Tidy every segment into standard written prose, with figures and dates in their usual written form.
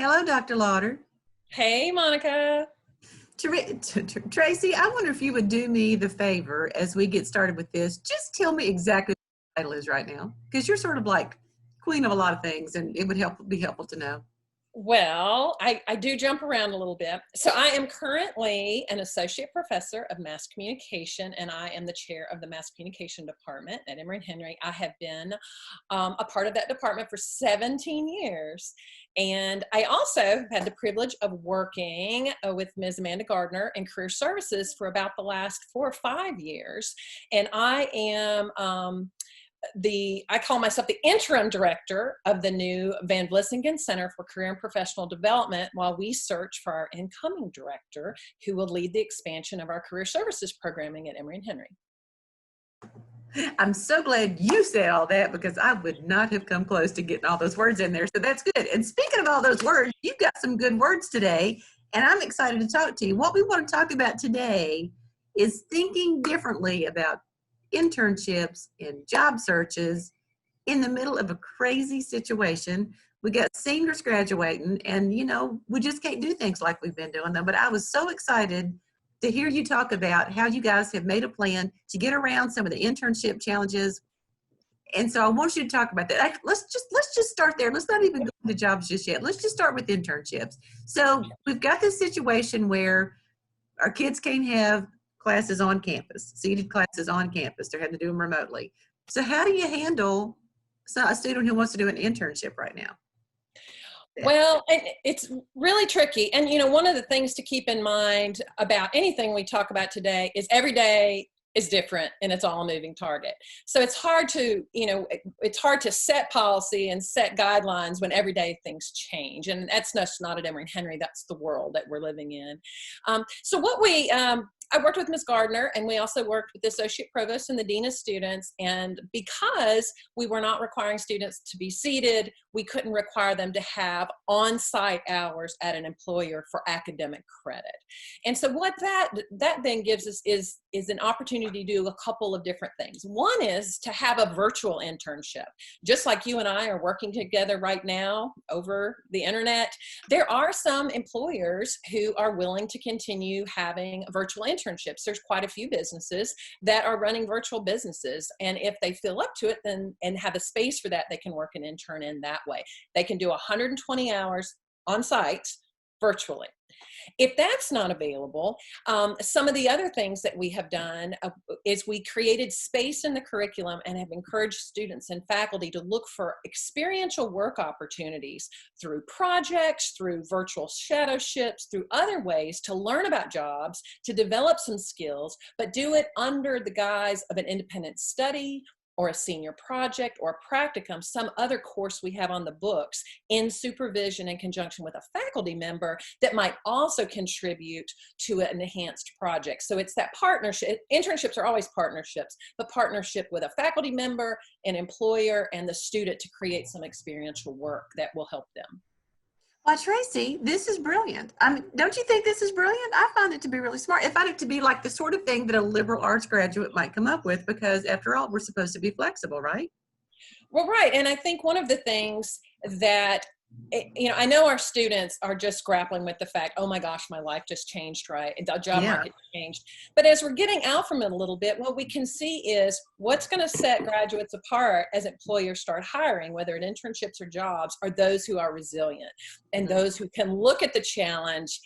Hello, Dr. Lauder. Hey, Monica. Tracy, I wonder if you would do me the favor as we get started with this. Just tell me exactly what the title is right now, because you're sort of like queen of a lot of things, and it would be helpful to know. Well, I do jump around a little bit. So I am currently an associate professor of mass communication, and I am the chair of the mass communication department at Emory-Henry. I have been a part of that department for 17 years. And I also have had the privilege of working with Ms. Amanda Gardner in career services for about the last 4 or 5 years. And I am I call myself the interim director of the new Van Vlissingen Center for Career and Professional Development while we search for our incoming director who will lead the expansion of our career services programming at Emory-Henry. I'm so glad you said all that because I would not have come close to getting all those words in there. So that's good. And speaking of all those words, you've got some good words today, and I'm excited to talk to you. What we want to talk about today is thinking differently about internships and job searches in the middle of a crazy situation. We got seniors graduating, and we just can't do things like we've been doing them. But I was so excited to hear you talk about how you guys have made a plan to get around some of the internship challenges. And so I want you to talk about that. Let's just start there. Let's not even go into jobs just yet. Let's just start with internships. So we've got this situation where our kids can't have classes on campus, seated classes on campus. They're having to do them remotely. So how do you handle a student who wants to do an internship right now? Well, it's really tricky. And, one of the things to keep in mind about anything we talk about today is every day is different and it's all a moving target. So it's hard to set policy and set guidelines when everyday things change. And that's not at Emory-Henry, that's the world that we're living in. I worked with Ms. Gardner, and we also worked with the Associate Provost and the Dean of Students. And because we were not requiring students to be seated, we couldn't require them to have on-site hours at an employer for academic credit. And so what that then gives us is an opportunity to do a couple of different things. One is to have a virtual internship. Just like you and I are working together right now over the internet, there are some employers who are willing to continue having virtual internships. There's quite a few businesses that are running virtual businesses. And if they feel up to it and have a space for that, they can work an intern in that way. They can do 120 hours on site virtually. If that's not available, some of the other things that we have done is we created space in the curriculum and have encouraged students and faculty to look for experiential work opportunities through projects, through virtual shadowships, through other ways to learn about jobs, to develop some skills, but do it under the guise of an independent study or a senior project or a practicum, some other course we have on the books in supervision in conjunction with a faculty member that might also contribute to an enhanced project. So it's that partnership. Internships are always partnerships, but partnership with a faculty member, an employer, and the student to create some experiential work that will help them. Well, Tracy, this is brilliant. Don't you think this is brilliant? I find it to be really smart. I find it to be like the sort of thing that a liberal arts graduate might come up with because, after all, we're supposed to be flexible, right? Well, right. And I think one of the things that I know our students are just grappling with the fact, oh my gosh, my life just changed, right? The job market changed. But as we're getting out from it a little bit, what we can see is what's going to set graduates apart as employers start hiring, whether in internships or jobs, are those who are resilient and those who can look at the challenge,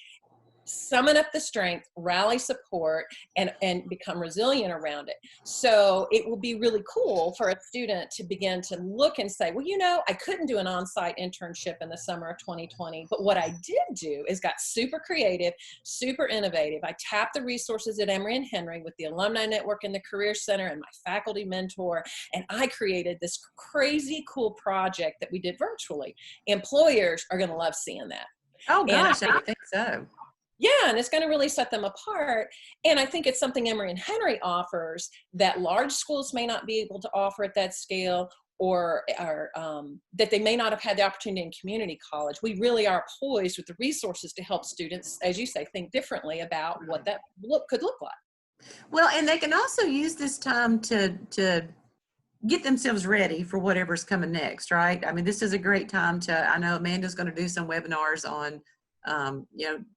summon up the strength, rally support, and become resilient around it. So it will be really cool for a student to begin to look and say, well, I couldn't do an on-site internship in the summer of 2020, but what I did do is got super creative, super innovative. I tapped the resources at Emory-Henry with the Alumni Network and the Career Center and my faculty mentor, and I created this crazy cool project that we did virtually. Employers are going to love seeing that. Oh gosh, I think so. Yeah, and it's going to really set them apart. And I think it's something Emory-Henry offers that large schools may not be able to offer at that scale, or that they may not have had the opportunity in community college. We really are poised with the resources to help students, as you say, think differently about what that could look like. Well, and they can also use this time to get themselves ready for whatever's coming next, right? I mean, this is a great time to, I know Amanda's going to do some webinars on,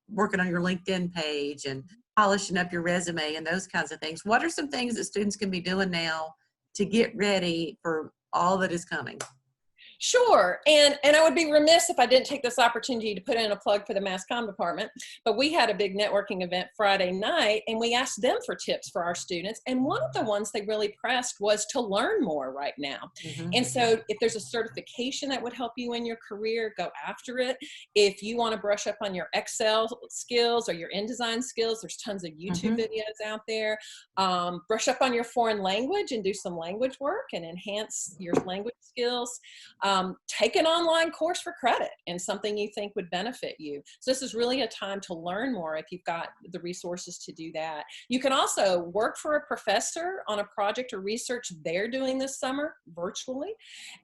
working on your LinkedIn page and polishing up your resume and those kinds of things. What are some things that students can be doing now to get ready for all that is coming? Sure, and I would be remiss if I didn't take this opportunity to put in a plug for the Mass Comm department, but we had a big networking event Friday night, and we asked them for tips for our students, and one of the ones they really pressed was to learn more right now. And so if there's a certification that would help you in your career, go after it. If you want to brush up on your Excel skills or your InDesign skills, there's tons of YouTube videos out there. Brush up on your foreign language and do some language work and enhance your language skills. Take an online course for credit and something you think would benefit you. So this is really a time to learn more if you've got the resources to do that. You can also work for a professor on a project or research they're doing this summer virtually.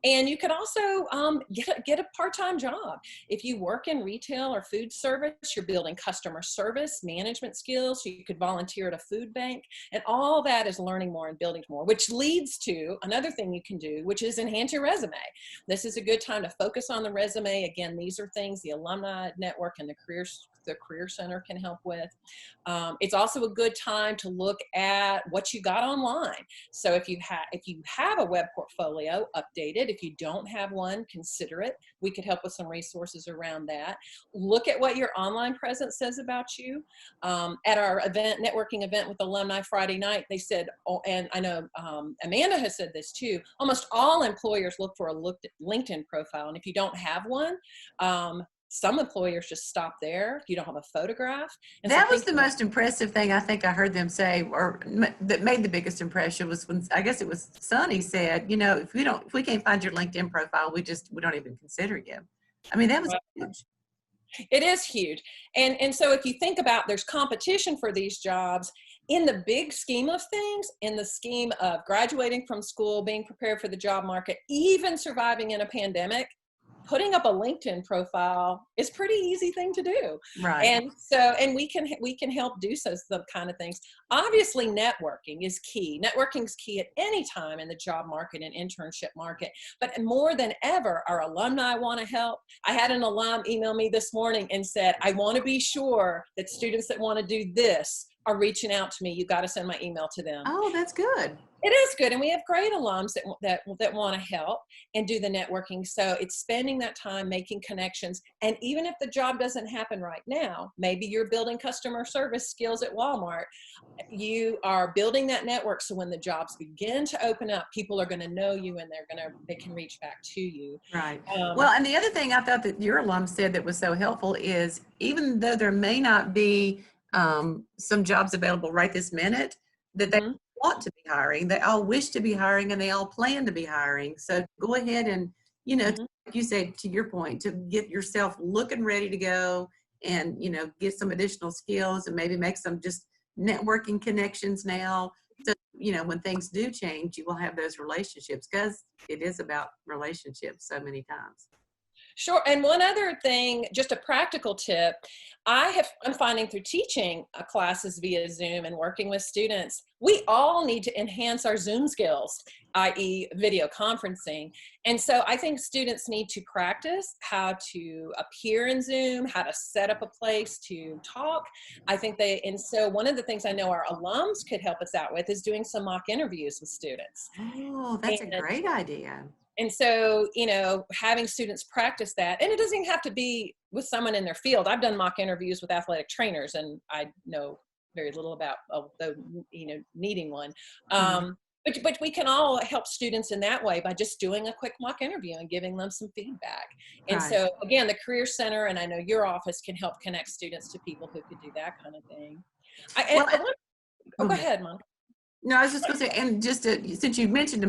And you can also get a part-time job. If you work in retail or food service, you're building customer service, management skills. You could volunteer at a food bank. And all that is learning more and building more, which leads to another thing you can do, which is enhance your resume. This is a good time to focus on the resume. Again, these are things the Alumni Network and the Career Center can help with. It's also a good time to look at what you got online. So if you have a web portfolio, update it. If you don't have one, consider it. We could help with some resources around that. Look at what your online presence says about you. At our networking event with alumni Friday night, they said, and I know Amanda has said this too, almost all employers look for a LinkedIn profile. And if you don't have one, some employers just stop there. You don't have a photograph. And that was the most impressive thing I think I heard them say, or that made the biggest impression, was when, I guess it was Sonny said, if we can't find your LinkedIn profile, we don't even consider you. I mean, that was huge. It is huge. And so if you think about, there's competition for these jobs in the big scheme of things, in the scheme of graduating from school, being prepared for the job market, even surviving in a pandemic, putting up a LinkedIn profile is a pretty easy thing to do. Right. And we can help do some kind of things. Obviously, networking is key. Networking is key at any time in the job market and internship market. But more than ever, our alumni want to help. I had an alum email me this morning and said, I want to be sure that students that want to do this are reaching out to me. You got to send my email to them. Oh, that's good. It is good. And we have great alums that want to help and do the networking. So it's spending that time making connections. And even if the job doesn't happen right now, maybe you're building customer service skills at Walmart, you are building that network. So when the jobs begin to open up, people are going to know you and they can reach back to you. Right. Well, and the other thing I thought that your alum said that was so helpful is, even though there may not be some jobs available right this minute, that they want to be hiring, they all wish to be hiring, and they all plan to be hiring. So go ahead and, like you said, to your point, to get yourself looking ready to go and, get some additional skills and maybe make some just networking connections now. So, when things do change, you will have those relationships, because it is about relationships so many times. Sure. And one other thing, just a practical tip, I'm finding through teaching classes via Zoom and working with students, we all need to enhance our Zoom skills, i.e. video conferencing. And so I think students need to practice how to appear in Zoom, how to set up a place to talk. And so one of the things I know our alums could help us out with is doing some mock interviews with students. Oh, that's a great idea. And so, having students practice that, and it doesn't even have to be with someone in their field. I've done mock interviews with athletic trainers, and I know very little about, needing one. But we can all help students in that way by just doing a quick mock interview and giving them some feedback. And so, again, the Career Center, and I know your office can help connect students to people who could do that kind of thing. Go ahead, Monica. No, I was just going to say, and just since you mentioned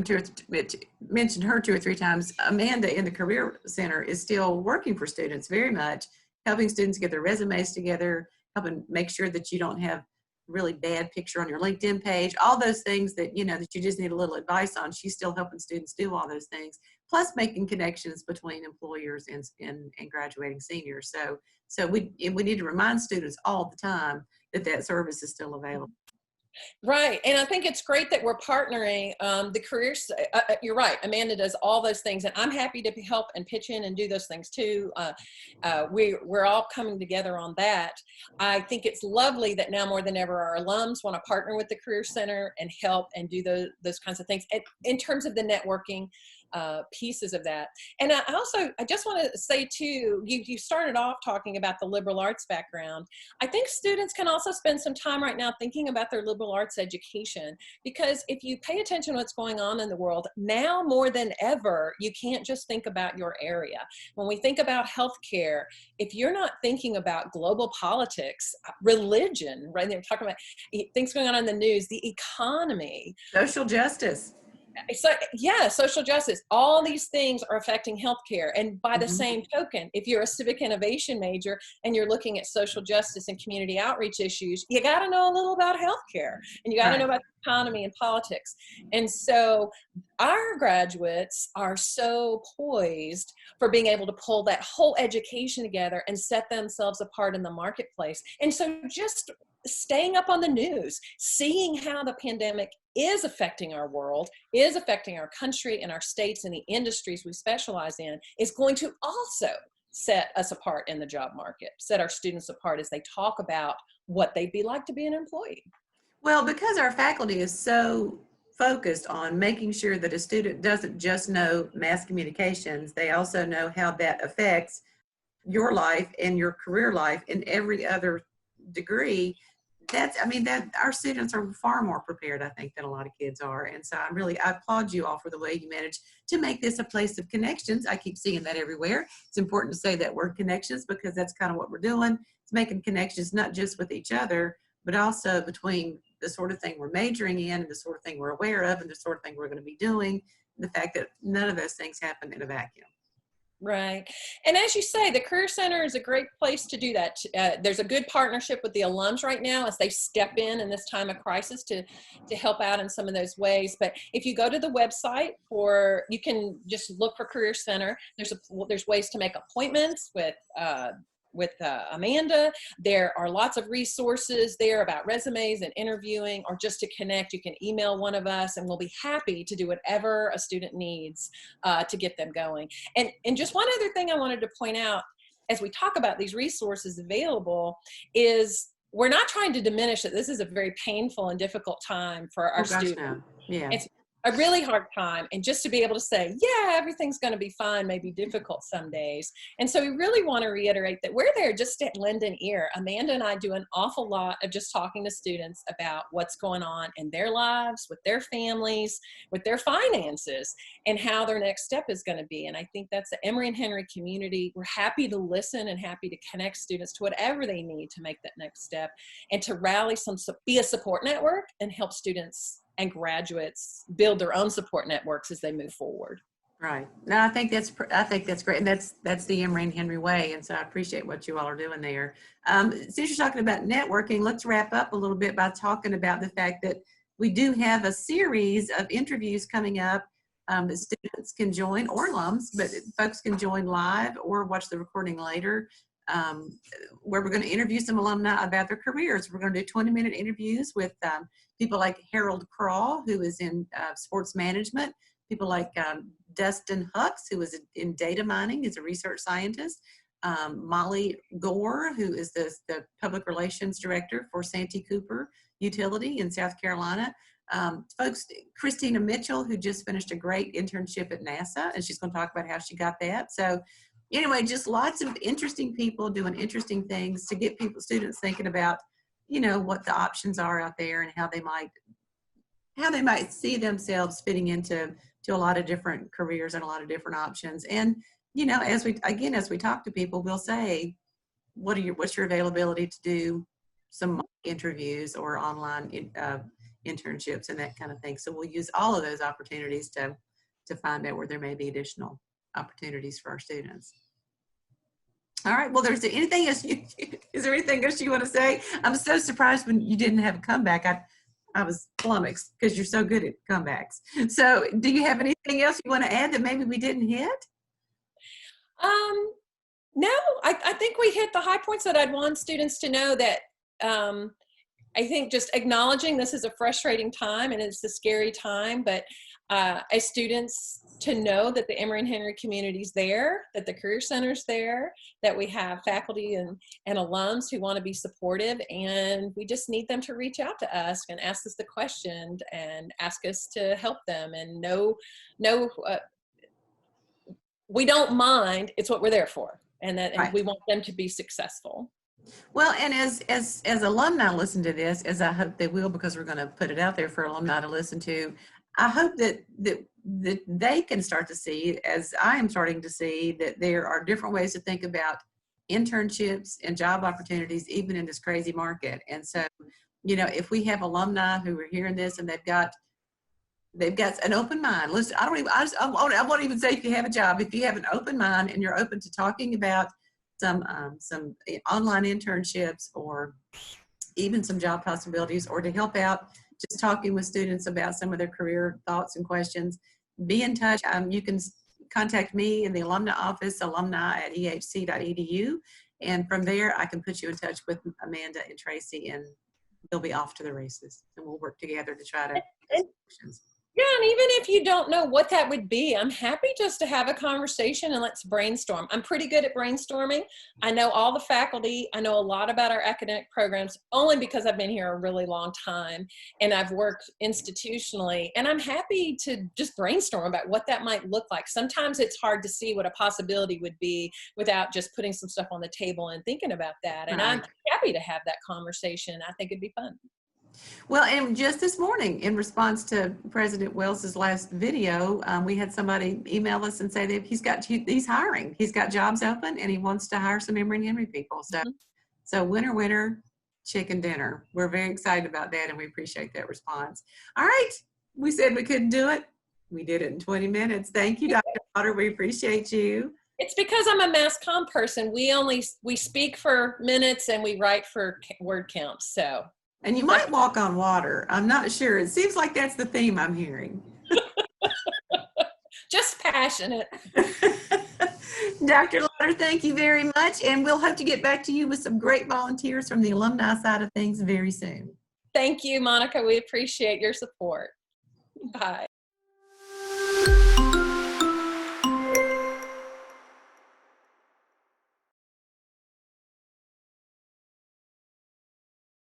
mentioned her 2 or 3 times, Amanda in the Career Center is still working for students very much, helping students get their resumes together, helping make sure that you don't have really bad picture on your LinkedIn page, all those things that, that you just need a little advice on. She's still helping students do all those things, plus making connections between employers and graduating seniors. So we need to remind students all the time that service is still available. Right. And I think it's great that we're partnering the careers. You're right. Amanda does all those things, and I'm happy to help and pitch in and do those things too. We're all coming together on that. I think it's lovely that now more than ever our alums want to partner with the Career Center and help and do those kinds of things. And in terms of the networking pieces of that. And I just want to say too, you started off talking about the liberal arts background. I think students can also spend some time right now thinking about their liberal arts education, because if you pay attention to what's going on in the world, now more than ever, you can't just think about your area. When we think about healthcare, if you're not thinking about global politics, religion, right? They're talking about things going on in the news, the economy, Social justice. so yeah, social justice, all these things are affecting healthcare. And by the Mhm. same token, if you're a civic innovation major and you're looking at social justice and community outreach issues, you got to know a little about healthcare, and you got to know Right. about the economy and politics. And so our graduates are so poised for being able to pull that whole education together and set themselves apart in the marketplace. And so just staying up on the news, seeing how the pandemic is affecting our world, is affecting our country and our states and the industries we specialize in, is going to also set us apart in the job market, set our students apart as they talk about what they'd be like to be an employee. Well, because our faculty is so focused on making sure that a student doesn't just know mass communications, they also know how that affects your life and your career life in every other degree. That our students are far more prepared, I think, than a lot of kids are. And so I applaud you all for the way you managed to make this a place of connections. I keep seeing that everywhere. It's important to say that word connections, because that's kind of what we're doing. It's making connections, not just with each other, but also between the sort of thing we're majoring in and the sort of thing we're aware of and the sort of thing we're going to be doing. And the fact that none of those things happen in a vacuum. Right. And as you say, the Career Center is a great place to do that. There's a good partnership with the alums right now as they step in this time of crisis to help out in some of those ways. But if you go to the website, you can just look for Career Center. There's ways to make appointments with Amanda. There are lots of resources there about resumes and interviewing, or just to connect. You can email one of us and we'll be happy to do whatever a student needs to get them going. And just one other thing I wanted to point out as we talk about these resources available is we're not trying to diminish that this is a very painful and difficult time for our students. No. Yeah. It's a really hard time, and just to be able to say, yeah, everything's going to be fine may be difficult some days. And so we really want to reiterate that we're there just to lend an ear. Amanda and I do an awful lot of just talking to students about what's going on in their lives, with their families, with their finances, and how their next step is going to be. And I think that's the Emory and Henry community. We're happy to listen and happy to connect students to whatever they need to make that next step, and to rally be a support network and help students and graduates build their own support networks as they move forward. Right. No, I think that's great, and that's the Emory and Henry way. And so I appreciate what you all are doing there. Since you're talking about networking, let's wrap up a little bit by talking about the fact that we do have a series of interviews coming up that students can join, or alums, but folks can join live or watch the recording later, where we're going to interview some alumni about their careers. We're going to do 20-minute interviews with people like Harold Craw, who is in sports management, people like Dustin Hucks, who is in data mining, is a research scientist, Molly Gore, who is the public relations director for Santee Cooper Utility in South Carolina. Folks, Christina Mitchell, who just finished a great internship at NASA, and she's going to talk about how she got that. So anyway, just lots of interesting people doing interesting things to get students thinking about, what the options are out there and how they might see themselves fitting into a lot of different careers and a lot of different options. And, as we talk to people, we'll say, what's your availability to do some interviews or online internships and that kind of thing. So we'll use all of those opportunities to find out where there may be additional opportunities for our students. All right. Well, is there anything else you want to say? I'm so surprised when you didn't have a comeback. I was flummoxed because you're so good at comebacks. So do you have anything else you want to add that maybe we didn't hit? No, I think we hit the high points that I'd want students to know, that I think just acknowledging this is a frustrating time and it's a scary time, but as students to know that the Emory and Henry community's there, that the Career Center's there, that we have faculty and alums who want to be supportive, and we just need them to reach out to us and ask us the question and ask us to help them, and know we don't mind, it's what we're there for, and that and Right. we want them to be successful. Well, and as alumni listen to this, as I hope they will, because we're going to put it out there for alumni to listen to, I hope that they can start to see, as I am starting to see, that there are different ways to think about internships and job opportunities, even in this crazy market. And so, you know, if we have alumni who are hearing this and they've got an open mind. Listen, I won't even say if you have a job. If you have an open mind and you're open to talking about some online internships, or even some job possibilities, or to help out just talking with students about some of their career thoughts and questions, be in touch. You can contact me in the alumni office, alumni@ehc.edu, and from there I can put you in touch with Amanda and Tracy, and they'll be off to the races, and we'll work together to try to And yeah, and even if you don't know what that would be, I'm happy just to have a conversation and let's brainstorm. I'm pretty good at brainstorming. I know all the faculty. I know a lot about our academic programs only because I've been here a really long time and I've worked institutionally, and I'm happy to just brainstorm about what that might look like. Sometimes it's hard to see what a possibility would be without just putting some stuff on the table and thinking about that. And I'm happy to have that conversation. I think it'd be fun. Well, and just this morning, in response to President Wells's last video, we had somebody email us and say that he's hiring. He's got jobs open and he wants to hire some Emory and Henry people. So, so winner, winner, chicken dinner. We're very excited about that, and we appreciate that response. All right, we said we couldn't do it. We did it in 20 minutes. Thank you, Dr. Lauder. We appreciate you. It's because I'm a mass comm person. We speak for minutes and we write for word counts. So. And you might walk on water. I'm not sure. It seems like that's the theme I'm hearing. Just passionate. Dr. Lauder, thank you very much. And we'll hope to get back to you with some great volunteers from the alumni side of things very soon. Thank you, Monica. We appreciate your support. Bye.